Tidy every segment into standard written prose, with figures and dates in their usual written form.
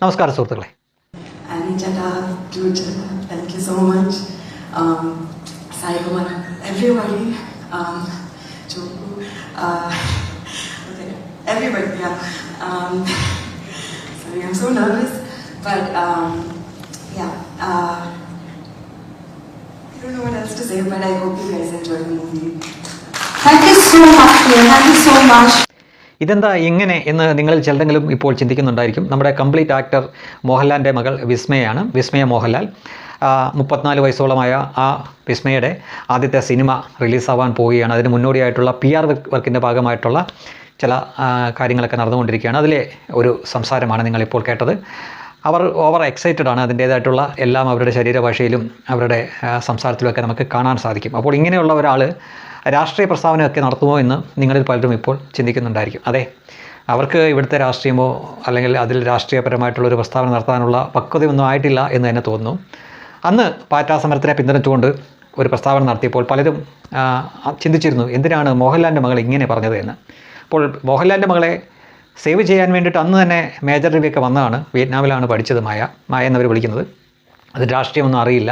നമസ്കാരം സുഹൃത്തുക്കളെ. Thank you so much. Sai Kumar, everybody, Choku, okay, everybody, yeah. Sorry, I'm so nervous, but yeah. I don't know what else to say, but I hope you guys enjoy the movie. Thank you so much, dear. Thank you so much. ഇതെന്താ ഇങ്ങനെ എന്ന് നിങ്ങളിൽ ചിലരെങ്കിലും ഇപ്പോൾ ചിന്തിക്കുന്നുണ്ടായിരിക്കും. നമ്മുടെ complete actor മോഹൻലാലിൻ്റെ മകൾ വിസ്മയാണ്, വിസ്മയ മോഹൻലാൽ. 34 വയസ്സോളമായ ആ വിസ്മയുടെ ആദ്യത്തെ സിനിമ റിലീസാവാൻ പോവുകയാണ്. അതിന് മുന്നോടിയായിട്ടുള്ള PR വർക്കിൻ്റെ ഭാഗമായിട്ടുള്ള ചില കാര്യങ്ങളൊക്കെ നടന്നുകൊണ്ടിരിക്കുകയാണ്. അതിലെ ഒരു സംസാരമാണ് നിങ്ങളിപ്പോൾ കേട്ടത്. അവർ ഓവർ എക്സൈറ്റഡ് ആണ്. അതിൻ്റേതായിട്ടുള്ള എല്ലാം അവരുടെ ശരീരഭാഷയിലും അവരുടെ സംസാരത്തിലുമൊക്കെ നമുക്ക് കാണാൻ സാധിക്കും. അപ്പോൾ ഇങ്ങനെയുള്ള ഒരാൾ രാഷ്ട്രീയ പ്രസ്താവനയൊക്കെ നടത്തുമോ എന്ന് നിങ്ങളിൽ പലരും ഇപ്പോൾ ചിന്തിക്കുന്നുണ്ടായിരിക്കും. അതെ, അവർക്ക് ഇവിടുത്തെ രാഷ്ട്രീയമോ അല്ലെങ്കിൽ അതിൽ രാഷ്ട്രീയപരമായിട്ടുള്ളൊരു പ്രസ്താവന നടത്താനുള്ള പക്വതയൊന്നും ആയിട്ടില്ല എന്ന് തന്നെ തോന്നുന്നു. അന്ന് പാറ്റാ സമരത്തിനെ പിന്തുണച്ചുകൊണ്ട് ഒരു പ്രസ്താവന നടത്തിയപ്പോൾ പലരും ചിന്തിച്ചിരുന്നു, എന്തിനാണ് മോഹൻലാലിൻ്റെ മകൾ ഇങ്ങനെ പറഞ്ഞത് എന്ന്. അപ്പോൾ മോഹൻലാലിൻ്റെ മകളെ സേവ് ചെയ്യാൻ വേണ്ടിയിട്ട് അന്ന് തന്നെ മേജർ രവിയൊക്കെ വന്നതാണ്. വിയറ്റ്നാമിലാണ് പഠിച്ചത് മായ എന്നവർ വിളിക്കുന്നത്. അത് രാഷ്ട്രീയമൊന്നും അറിയില്ല,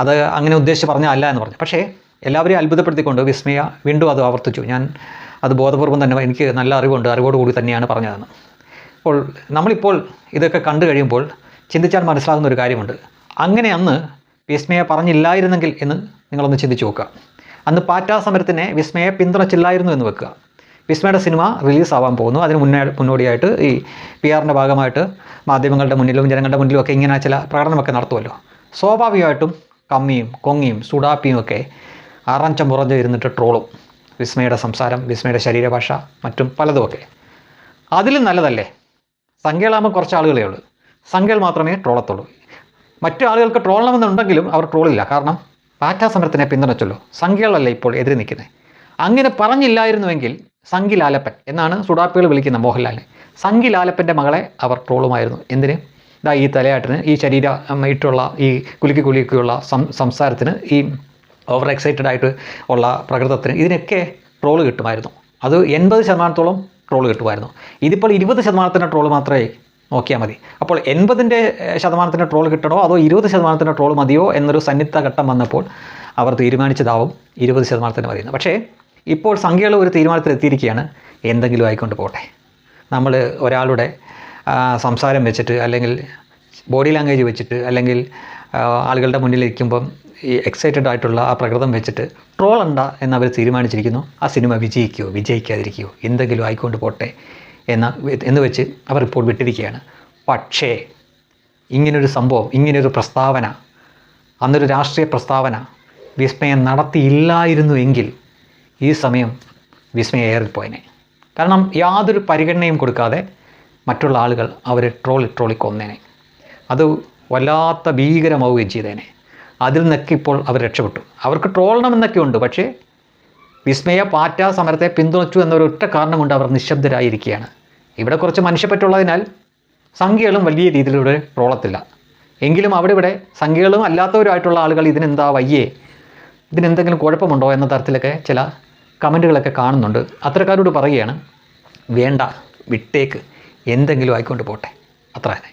അത് അങ്ങനെ ഉദ്ദേശിച്ച് പറഞ്ഞല്ല എന്ന് പറഞ്ഞു. പക്ഷേ എല്ലാവരെയും അത്ഭുതപ്പെടുത്തിക്കൊണ്ട് വിസ്മയ വീണ്ടും അത് ആവർത്തിച്ചു. ഞാൻ അത് ബോധപൂർവം തന്നെ, എനിക്ക് നല്ല അറിവുണ്ട്, അറിവോടുകൂടി തന്നെയാണ് പറഞ്ഞതെന്ന്. അപ്പോൾ നമ്മളിപ്പോൾ ഇതൊക്കെ കണ്ടു കഴിയുമ്പോൾ ചിന്തിച്ചാൽ മനസ്സിലാകുന്ന ഒരു കാര്യമുണ്ട്. അങ്ങനെ അന്ന് വിസ്മയ പറഞ്ഞില്ലായിരുന്നെങ്കിൽ എന്ന് നിങ്ങളൊന്ന് ചിന്തിച്ച് നോക്കുക. അന്ന് പാറ്റാ സമരത്തിനെ വിസ്മയെ പിന്തുണച്ചില്ലായിരുന്നു എന്ന് വെക്കുക. വിസ്മയുടെ സിനിമ റിലീസാവാൻ പോകുന്നു. അതിന് മുന്നോടിയായിട്ട് ഈ PR-ൻ്റെ ഭാഗമായിട്ട് മാധ്യമങ്ങളുടെ മുന്നിലും ജനങ്ങളുടെ മുന്നിലും ഒക്കെ ഇങ്ങനെ ചില പ്രകടനമൊക്കെ നടത്തുമല്ലോ. സ്വാഭാവികമായിട്ടും കമ്മിയും കൊങ്ങിയും സുഡാപ്പിയും ഒക്കെ അറഞ്ചം പുറഞ്ഞ് ഇരുന്നിട്ട് ട്രോളും വിസ്മയുടെ സംസാരം, വിസ്മയുടെ ശരീരഭാഷ, മറ്റും പലതുമൊക്കെ. അതിലും നല്ലതല്ലേ സംഖ്യകളാകുമ്പോൾ കുറച്ച് ആളുകളേ ഉള്ളൂ, സംഖ്യകൾ മാത്രമേ ട്രോളത്തുള്ളൂ. മറ്റു ആളുകൾക്ക് ട്രോളണമെന്നുണ്ടെങ്കിലും അവർ ട്രോളില്ല. കാരണം പാറ്റാ സമരത്തിനെ പിന്തുണച്ചല്ലോ, സംഖ്യകളല്ലേ ഇപ്പോൾ എതിരെ നിൽക്കുന്നത്. അങ്ങനെ പറഞ്ഞില്ലായിരുന്നുവെങ്കിൽ സംഗി ലാലപ്പൻ എന്നാണ് സുഡാപ്പികൾ വിളിക്കുന്ന മോഹൻലാലിനെ. സംഗി ലാലപ്പൻ്റെ മകളെ അവർ ട്രോളുമായിരുന്നു. എന്തിന്? ഇതാ ഈ തലയാട്ടിന്, ഈ ഇട്ടുള്ള ഈ കുലുക്കിയുള്ള സംസാരത്തിന്, ഈ ഓവർ എക്സൈറ്റഡ് ആയിട്ട് ഉള്ള പ്രകൃതത്തിന്, ഇതിനൊക്കെ ട്രോള് കിട്ടുമായിരുന്നു. അത് 80% ട്രോള് കിട്ടുമായിരുന്നു. ഇതിപ്പോൾ 20% ട്രോള് മാത്രമേ നോക്കിയാൽ മതി. അപ്പോൾ 80% ട്രോള് കിട്ടണോ അതോ 20% ട്രോള് മതിയോ എന്നൊരു സന്നിഗ്ധ ഘട്ടം വന്നപ്പോൾ അവർ തീരുമാനിച്ചതാവും 20% മതിയെന്ന്. പക്ഷേ ഇപ്പോൾ സംഖ്യകൾ ഒരു തീരുമാനത്തിലെത്തിയിരിക്കുകയാണ്, എന്തെങ്കിലും ആയിക്കൊണ്ട് പോട്ടെ. നമ്മൾ ഒരാളുടെ സംസാരം വെച്ചിട്ട്, അല്ലെങ്കിൽ ബോഡി ലാംഗ്വേജ് വെച്ചിട്ട്, അല്ലെങ്കിൽ ആളുകളുടെ മുന്നിലിരിക്കുമ്പം ഈ എക്സൈറ്റഡ് ആയിട്ടുള്ള ആ പ്രകൃതം വെച്ചിട്ട് ട്രോളണ്ട എന്നവർ തീരുമാനിച്ചിരിക്കുന്നു. ആ സിനിമ വിജയിക്കുകയോ വിജയിക്കാതിരിക്കുകയോ എന്തെങ്കിലും ആയിക്കൊണ്ട് പോട്ടെ എന്ന് വെച്ച് അവർ ഇപ്പോൾ വിട്ടിരിക്കുകയാണ്. പക്ഷേ ഇങ്ങനൊരു സംഭവം, ഇങ്ങനൊരു പ്രസ്താവന, അന്നൊരു രാഷ്ട്രീയ പ്രസ്താവന വിസ്മയം നടത്തിയില്ലായിരുന്നു എങ്കിൽ ഈ സമയം വിസ്മയം ഏറിപ്പോയനെ. കാരണം യാതൊരു പരിഗണനയും കൊടുക്കാതെ മറ്റുള്ള ആളുകൾ അവരെ ട്രോളി കൊന്നേനെ. അത് വല്ലാത്ത ഭീകരമാവുകയും ചെയ്തേനെ. അതിൽ നിന്നൊക്കെ ഇപ്പോൾ അവർ രക്ഷപ്പെട്ടു. അവർക്ക് ട്രോളണമെന്നൊക്കെ ഉണ്ട്, പക്ഷേ വിസ്മയ പാറ്റാ സമരത്തെ പിന്തുണച്ചു എന്നൊരൊറ്റ കാരണം കൊണ്ട് അവർ നിശബ്ദരായിരിക്കുകയാണ്. ഇവിടെ കുറച്ച് മനുഷ്യപ്പറ്റുള്ളതിനാൽ സംഖ്യകളും വലിയ രീതിയിലൂടെ ട്രോളത്തില്ല. എങ്കിലും അവിടെ ഇവിടെ സംഖ്യകളും അല്ലാത്തവരുമായിട്ടുള്ള ആളുകൾ ഇതിനെന്താ വയ്യേ, ഇതിനെന്തെങ്കിലും കുഴപ്പമുണ്ടോ എന്ന തരത്തിലൊക്കെ ചില കമൻറ്റുകളൊക്കെ കാണുന്നുണ്ട്. അത്തരക്കാരോട് പറയുകയാണ്, വേണ്ട, വിട്ടേക്ക്, എന്തെങ്കിലും ആയിക്കൊണ്ട് പോട്ടെ, അത്ര തന്നെ.